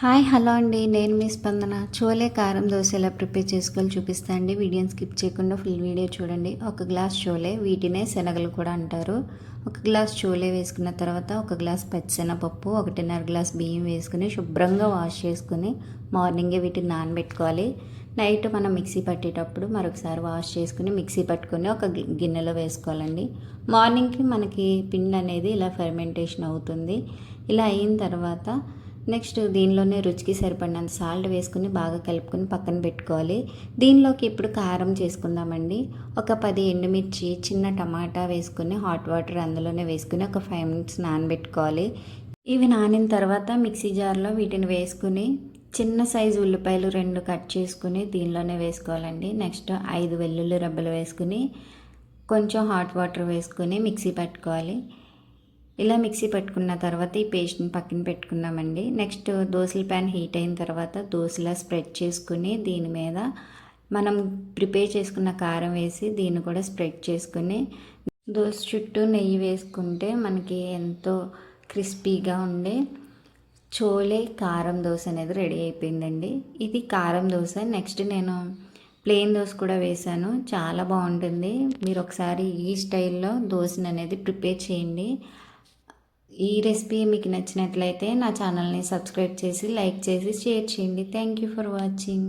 Hi hello అండి, నేను మీ స్పందన. చోలే కారం దోశ ఎలా ప్రిపేర్ చేసుకోవాలో చూపిస్తా అండి. వీడియోని స్కిప్ చేయకుండా ఫుల్ వీడియో చూడండి. ఒక గ్లాస్ చోలే, వీటినే శనగలు కూడా అంటారు. ఒక గ్లాస్ చోలే వేసుకున్న తర్వాత ఒక గ్లాస్ పచ్చిశనగపప్పు, 1.5 గ్లాస్ బియ్యం వేసుకుని శుభ్రంగా వాష్ చేసుకుని మార్నింగే వీటిని నానబెట్టుకోవాలి. నైట్ మనం మిక్సీ పట్టేటప్పుడు మరొకసారి వాష్ చేసుకుని మిక్సీ పట్టుకొని ఒక గిన్నెలో వేసుకోవాలండి. మార్నింగ్కి మనకి పిండి అనేది ఇలా ఫెర్మెంటేషన్ అవుతుంది. ఇలా అయిన తర్వాత నెక్స్ట్ దీనిలోనే రుచికి సరిపడినంత సాల్ట్ వేసుకుని బాగా కలుపుకొని పక్కన పెట్టుకోవాలి. దీనిలోకి ఇప్పుడు కారం చేసుకుందామండి. ఒక 10 ఎండుమిర్చి, చిన్న టమాటా వేసుకుని హాట్ వాటర్ అందులోనే వేసుకుని ఒక 5 మినిట్స్ నానబెట్టుకోవాలి. ఇవి నానిన తర్వాత మిక్సీ జార్లో వీటిని వేసుకుని చిన్న సైజు ఉల్లిపాయలు 2 కట్ చేసుకుని దీనిలోనే వేసుకోవాలండి. నెక్స్ట్ 5 వెల్లుల్లి రెబ్బలు వేసుకుని కొంచెం హాట్ వాటర్ వేసుకుని మిక్సీ పట్టుకోవాలి. ఇలా మిక్సీ పట్టుకున్న తర్వాత ఈ పేస్ట్ని పక్కన పెట్టుకున్నామండి. నెక్స్ట్ దోశల ప్యాన్ హీట్ అయిన తర్వాత దోశలా స్ప్రెడ్ చేసుకుని దీని మీద మనం ప్రిపేర్ చేసుకున్న కారం వేసి దీన్ని కూడా స్ప్రెడ్ చేసుకుని దోశ చుట్టూ నెయ్యి వేసుకుంటే మనకి ఎంతో క్రిస్పీగా ఉండే చోలే కారం దోశ అనేది రెడీ అయిపోయిందండి. ఇది కారం దోశ. నెక్స్ట్ నేను ప్లెయిన్ దోశ కూడా వేశాను, చాలా బాగుంటుంది. మీరు ఒకసారి ఈ స్టైల్లో దోశని అనేది ప్రిపేర్ చేయండి. ఈ రెసిపీ మీకు నచ్చినట్లయితే నా ఛానల్ని సబ్స్క్రైబ్ చేసి లైక్ చేసి షేర్ చేయండి. Thank you for watching.